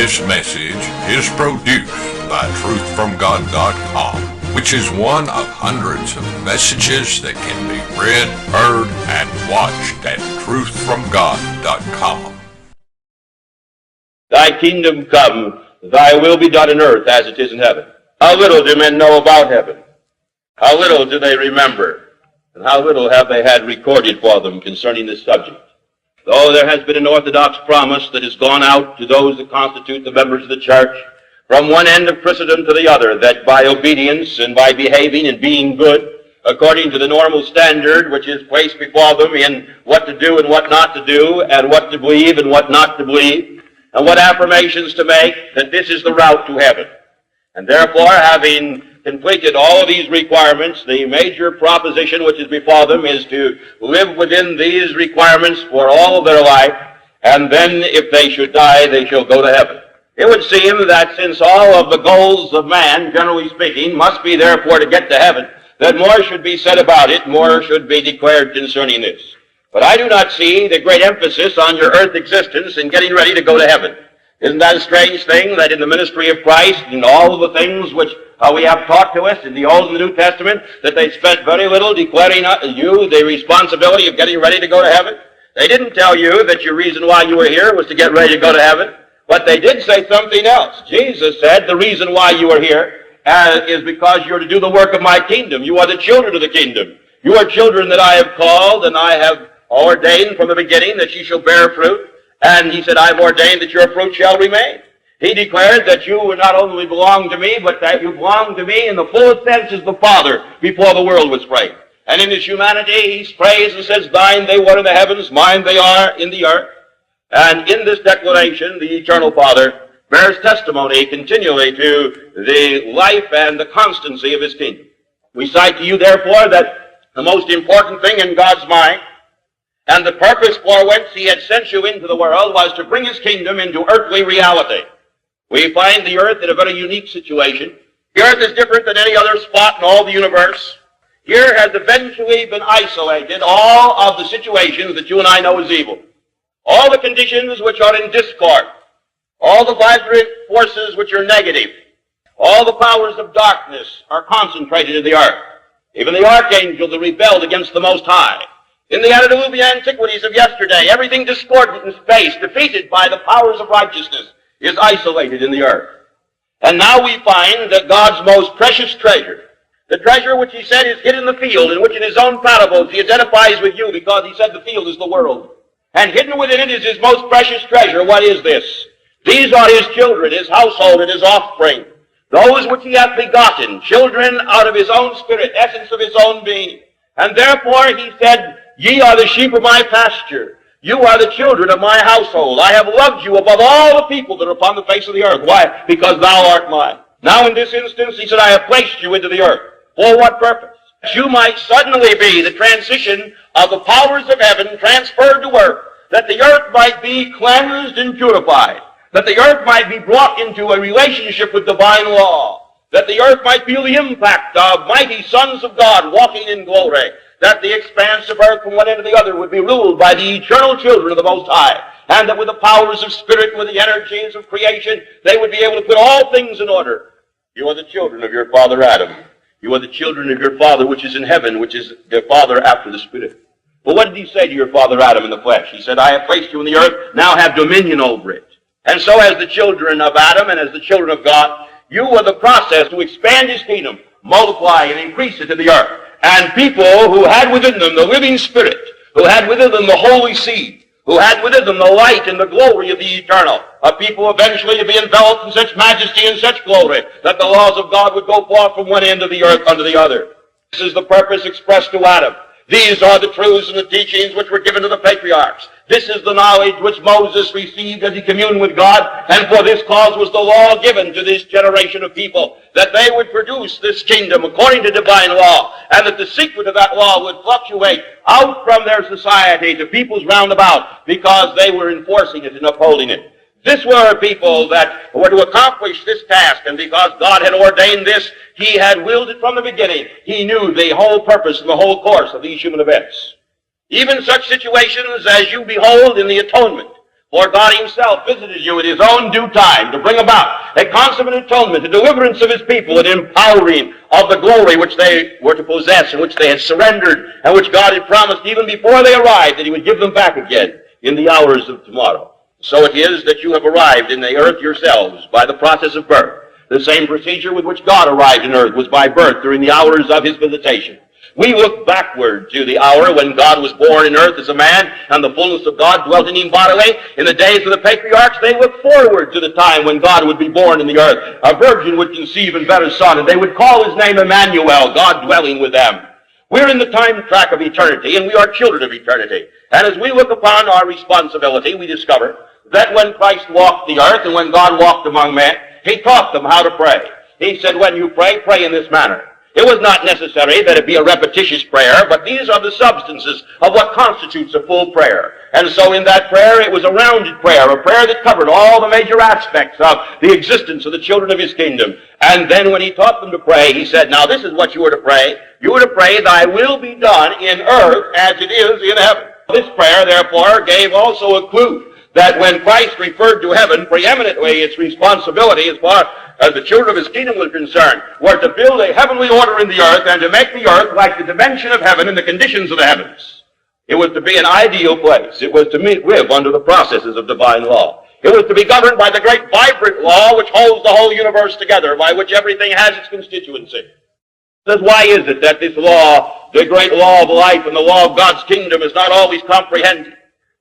This message is produced by truthfromgod.com, which is one of hundreds of messages that can be read, heard, and watched at truthfromgod.com. Thy kingdom come, thy will be done in earth as it is in heaven. How little do men know about heaven? How little do they remember? And how little have they had recorded for them concerning this subject? Though there has been an orthodox promise that has gone out to those that constitute the members of the church, from one end of Christendom to the other, that by obedience and by behaving and being good, according to the normal standard which is placed before them in what to do and what not to do, and what to believe and what not to believe, and what affirmations to make, that this is the route to heaven. And therefore, having completed all of these requirements, the major proposition which is before them is to live within these requirements for all of their life, and then if they should die, they shall go to heaven. It would seem that since all of the goals of man, generally speaking, must be therefore to get to heaven, that more should be said about it, more should be declared concerning this. But I do not see the great emphasis on your earth existence in getting ready to go to heaven. Isn't that a strange thing, that in the ministry of Christ, in all of the things which we have taught to us in the Old and the New Testament, that they spent very little declaring you the responsibility of getting ready to go to heaven? They didn't tell you that your reason why you were here was to get ready to go to heaven, but they did say something else. Jesus said the reason why you are here is because you're to do the work of my kingdom. You are the children of the kingdom. You are children that I have called and I have ordained from the beginning that ye shall bear fruit. And he said, I have ordained that your fruit shall remain. He declared that you would not only belong to me, but that you belong to me in the fullest sense as the Father before the world was framed. And in his humanity, he prays and says, thine they were in the heavens, mine they are in the earth. And in this declaration, the eternal Father bears testimony continually to the life and the constancy of his kingdom. We cite to you, therefore, that the most important thing in God's mind and the purpose for whence he had sent you into the world was to bring his kingdom into earthly reality. We find the earth in a very unique situation. The earth is different than any other spot in all the universe. Here has eventually been isolated all of the situations that you and I know as evil. All the conditions which are in discord. All the vibrant forces which are negative. All the powers of darkness are concentrated in the earth. Even the archangel that rebelled against the Most High. In the antediluvian antiquities of yesterday, everything discordant in space, defeated by the powers of righteousness, is isolated in the earth. And now we find that God's most precious treasure, the treasure which he said is hid in the field, in which in his own parables he identifies with you because he said the field is the world. And hidden within it is his most precious treasure. What is this? These are his children, his household, and his offspring. Those which he hath begotten, children out of his own spirit, essence of his own being. And therefore he said, ye are the sheep of my pasture. You are the children of my household. I have loved you above all the people that are upon the face of the earth. Why? Because thou art mine. Now in this instance, he said, I have placed you into the earth. For what purpose? That you might suddenly be the transition of the powers of heaven transferred to earth. That the earth might be cleansed and purified. That the earth might be brought into a relationship with divine law. That the earth might feel the impact of mighty sons of God walking in glory. That the expanse of earth from one end to the other would be ruled by the eternal children of the Most High, and that with the powers of spirit and with the energies of creation, they would be able to put all things in order. You are the children of your father Adam. You are the children of your Father which is in heaven, which is the Father after the Spirit. But what did he say to your father Adam in the flesh? He said, I have placed you in the earth, now have dominion over it. And so as the children of Adam and as the children of God, you are the process to expand his kingdom, multiply and increase it in the earth. And people who had within them the living Spirit, who had within them the holy seed, who had within them the light and the glory of the eternal, a people eventually to be enveloped in such majesty and such glory that the laws of God would go forth from one end of the earth unto the other. This is the purpose expressed to Adam. These are the truths and the teachings which were given to the patriarchs. This is the knowledge which Moses received as he communed with God, and for this cause was the law given to this generation of people, that they would produce this kingdom according to divine law, and that the secret of that law would fluctuate out from their society to peoples round about, because they were enforcing it and upholding it. This were people that were to accomplish this task, and because God had ordained this, he had willed it from the beginning. He knew the whole purpose and the whole course of these human events. Even such situations as you behold in the atonement, For God himself visited you at his own due time to bring about a consummate atonement, a deliverance of his people, an empowering of the glory which they were to possess and which they had surrendered and which God had promised even before they arrived that he would give them back again in the hours of tomorrow. So it is that you have arrived in the earth yourselves by the process of birth. The same procedure with which God arrived in earth was by birth during the hours of his visitation. We look backward to the hour when God was born in earth as a man and the fullness of God dwelt in him bodily. In the days of the patriarchs, they look forward to the time when God would be born in the earth. A virgin would conceive and bear a son, and they would call his name Emmanuel, God dwelling with them. We're in the time track of eternity, and we are children of eternity. And as we look upon our responsibility, we discover that when Christ walked the earth and when God walked among men, he taught them how to pray. He said, when you pray, pray in this manner. It was not necessary that it be a repetitious prayer, but these are the substances of what constitutes a full prayer. And so in that prayer, it was a rounded prayer, a prayer that covered all the major aspects of the existence of the children of his kingdom. And then when he taught them to pray, he said, now this is what you are to pray. You are to pray, thy will be done in earth as it is in heaven. This prayer, therefore, gave also a clue that when Christ referred to heaven, preeminently its responsibility as far as the children of his kingdom were concerned, were to build a heavenly order in the earth and to make the earth like the dimension of heaven and the conditions of the heavens. It was to be an ideal place. It was to live under the processes of divine law. It was to be governed by the great vibrant law which holds the whole universe together, by which everything has its constituency. Says, why is it that this law, the great law of life and the law of God's kingdom, is not always comprehended?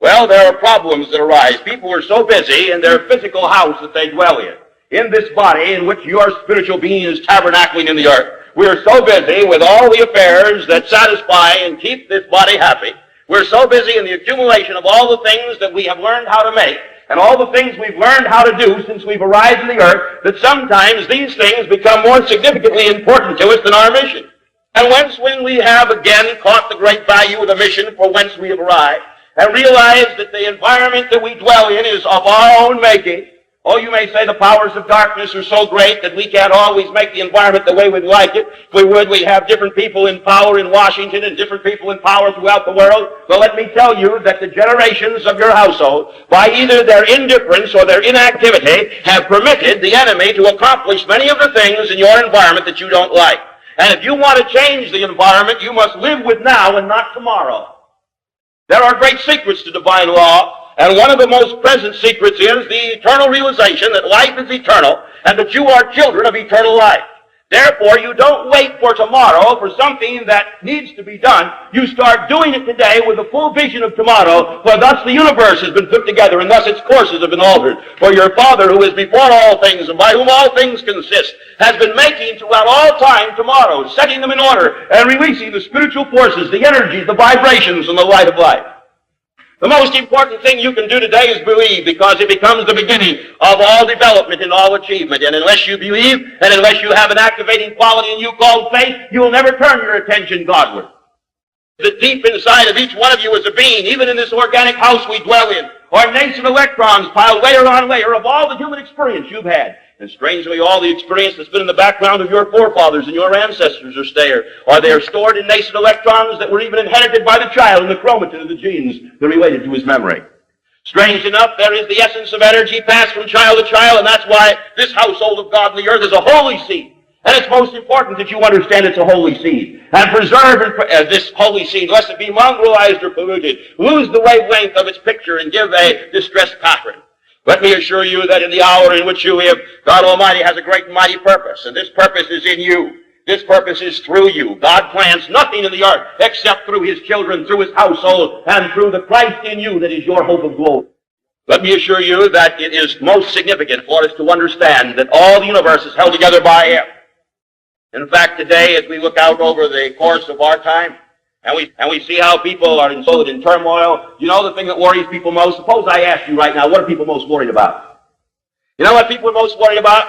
Well, there are problems that arise. People are so busy in their physical house that they dwell in this body in which your spiritual being is tabernacling in the earth. We are so busy with all the affairs that satisfy and keep this body happy. We're so busy in the accumulation of all the things that we have learned how to make and all the things we've learned how to do since we've arrived in the earth that sometimes these things become more significantly important to us than our mission. And when we have again caught the great value of the mission for whence we have arrived, and realize that the environment that we dwell in is of our own making. Oh, you may say the powers of darkness are so great that we can't always make the environment the way we'd like it. If we would, we'd have different people in power in Washington and different people in power throughout the world. Well, let me tell you that the generations of your household, by either their indifference or their inactivity, have permitted the enemy to accomplish many of the things in your environment that you don't like. And if you want to change the environment, you must live with now and not tomorrow. There are great secrets to divine law, and one of the most present secrets is the eternal realization that life is eternal and that you are children of eternal life. Therefore, you don't wait for tomorrow for something that needs to be done. You start doing it today with the full vision of tomorrow, for thus the universe has been put together and thus its courses have been altered. For your Father, who is before all things and by whom all things consist, has been making throughout all time tomorrow, setting them in order and releasing the spiritual forces, the energies, the vibrations, and the light of life. The most important thing you can do today is believe, because it becomes the beginning of all development and all achievement. And unless you believe, and unless you have an activating quality in you called faith, you will never turn your attention Godward. The deep inside of each one of you is a being, even in this organic house we dwell in, are nascent electrons piled layer on layer of all the human experience you've had. And strangely, all the experience that's been in the background of your forefathers and your ancestors are there, or they are stored in nascent electrons that were even inherited by the child in the chromatin of the genes that related to his memory. Strange enough, there is the essence of energy passed from child to child, and that's why this household of God on the earth is a holy seed. And it's most important that you understand it's a holy seed. And preserve this holy seed, lest it be mongrelized or polluted, lose the wavelength of its picture and give a distressed pattern. Let me assure you that in the hour in which you live, God Almighty has a great and mighty purpose, and this purpose is in you. This purpose is through you. God plans nothing in the earth except through his children, through his household, and through the Christ in you that is your hope of glory. Let me assure you that it is most significant for us to understand that all the universe is held together by him. In fact, today, as we look out over the course of our time, and we see how people are ensouled in turmoil, you know the thing that worries people most? Suppose I ask you right now, what are people most worried about? You know what people are most worried about?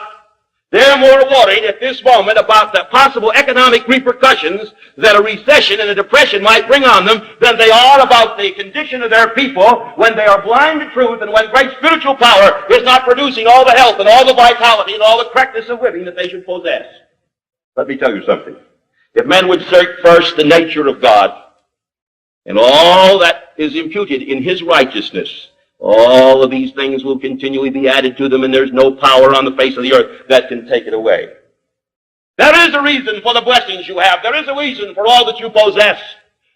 They're more worried at this moment about the possible economic repercussions that a recession and a depression might bring on them than they are about the condition of their people when they are blind to truth and when great spiritual power is not producing all the health and all the vitality and all the correctness of living that they should possess. Let me tell you something. If men would search first the nature of God and all that is imputed in his righteousness, All of these things will continually be added to them, and there's no power on the face of the earth that can take it away. There is a reason for the blessings you have. There is a reason for all that you possess.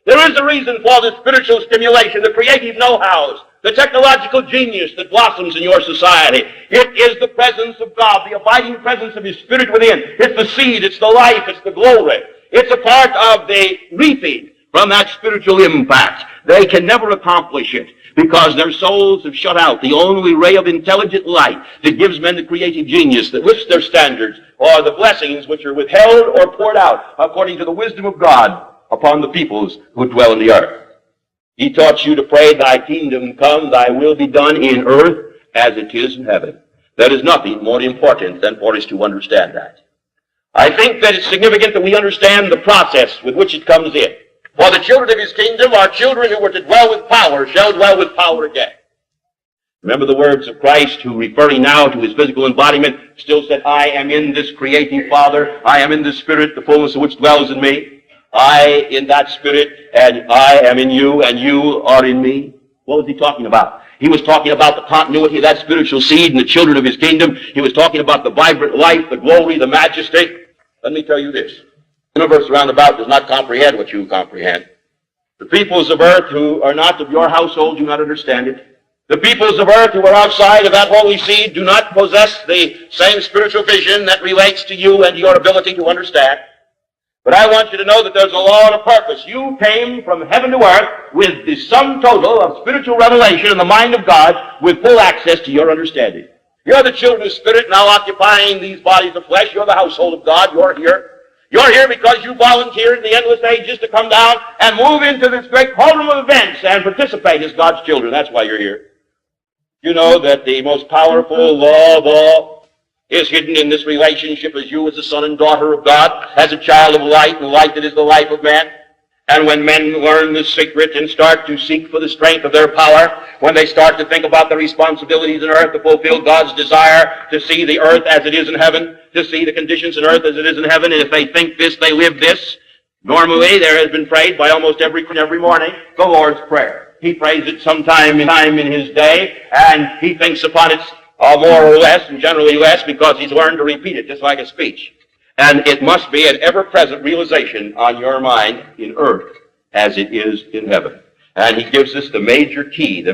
There is a reason for the spiritual stimulation, the creative know-hows, the technological genius that blossoms in your society. It is the presence of God, the abiding presence of His Spirit within. It's the seed, it's the life, it's the glory. It's a part of the reaping from that spiritual impact. They can never accomplish it because their souls have shut out the only ray of intelligent light that gives men the creative genius that lifts their standards, or the blessings which are withheld or poured out according to the wisdom of God upon the peoples who dwell in the earth. He taught you to pray, thy kingdom come, thy will be done in earth as it is in heaven. There is nothing more important than for us to understand that. I think that it's significant that we understand the process with which it comes in. For the children of His kingdom are children who were to dwell with power, shall dwell with power again. Remember the words of Christ, who, referring now to His physical embodiment, still said, I am in this creating Father, I am in this Spirit, the fullness of which dwells in me. I in that Spirit, and I am in you, and you are in me. What was He talking about? He was talking about the continuity of that spiritual seed and the children of His kingdom. He was talking about the vibrant life, the glory, the majesty. Let me tell you this. The universe around about does not comprehend what you comprehend. The peoples of earth who are not of your household do not understand it. The peoples of earth who are outside of that holy seed do not possess the same spiritual vision that relates to you and your ability to understand. But I want you to know that there's a law and a purpose. You came from heaven to earth with the sum total of spiritual revelation in the mind of God with full access to your understanding. You're the children of Spirit now occupying these bodies of flesh. You're the household of God. You're here. You're here because you volunteered in the endless ages to come down and move into this great cauldron of events and participate as God's children. That's why you're here. You know that the most powerful law of all is hidden in this relationship as you as a son and daughter of God, as a child of light, and light that is the life of man. And when men learn this secret and start to seek for the strength of their power, when they start to think about the responsibilities in earth to fulfill God's desire to see the earth as it is in heaven, to see the conditions in earth as it is in heaven, and if they think this, they live this. Normally, there has been prayed by almost every morning the Lord's Prayer. He prays it sometime in his day, and he thinks upon it more or less, and generally less, because he's learned to repeat it, just like a speech. And it must be an ever-present realization on your mind in earth as it is in heaven. And he gives us the major key to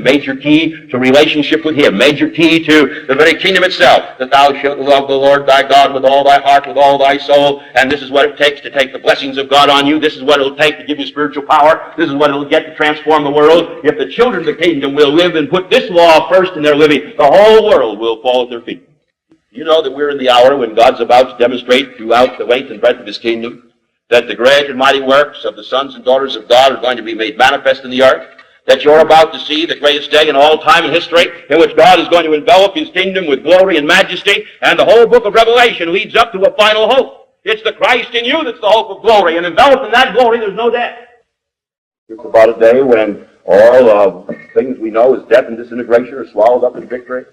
relationship with Him, major key to the very kingdom itself, that thou shalt love the Lord thy God with all thy heart, with all thy soul. And this is what it takes to take the blessings of God on you. This is what it'll take to give you spiritual power. This is what it'll get to transform the world. If the children of the kingdom will live and put this law first in their living, the whole world will fall at their feet. You know that we're in the hour when God's about to demonstrate throughout the length and breadth of His kingdom that the great and mighty works of the sons and daughters of God are going to be made manifest in the earth, that you're about to see the greatest day in all time and history, in which God is going to envelop His kingdom with glory and majesty, and the whole book of Revelation leads up to a final hope. It's the Christ in you that's the hope of glory, and enveloped in that glory there's no death. It's about a day when all of things we know as death and disintegration are swallowed up in victory.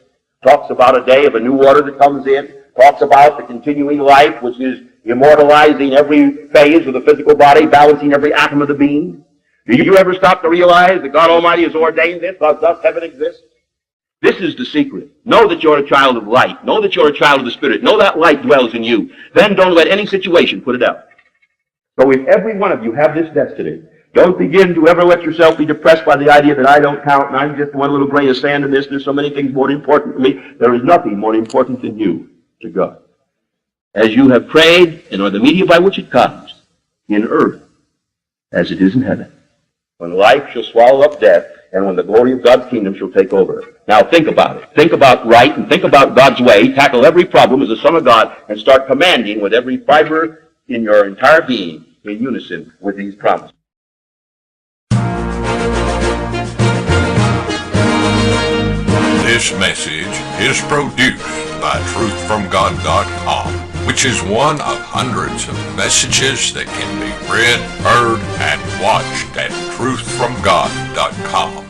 Talks about a day of a new order that comes in, talks about the continuing life which is immortalizing every phase of the physical body, balancing every atom of the being. Do you ever stop to realize that God Almighty has ordained this, thus heaven exists? This is the secret. Know that you're a child of light. Know that you're a child of the Spirit. Know that light dwells in you. Then don't let any situation put it out. So if every one of you have this destiny, don't begin to ever let yourself be depressed by the idea that I don't count and I'm just one little grain of sand in this. There's so many things more important to me. There is nothing more important than you to God. As you have prayed and are the media by which it comes, in earth as it is in heaven. When life shall swallow up death, and when the glory of God's kingdom shall take over. Now think about it. Think about right, and think about God's way. Tackle every problem as a son of God, and start commanding with every fiber in your entire being in unison with these promises. This message is produced by truthfromgod.com, which is one of hundreds of messages that can be read, heard, and watched at truthfromgod.com.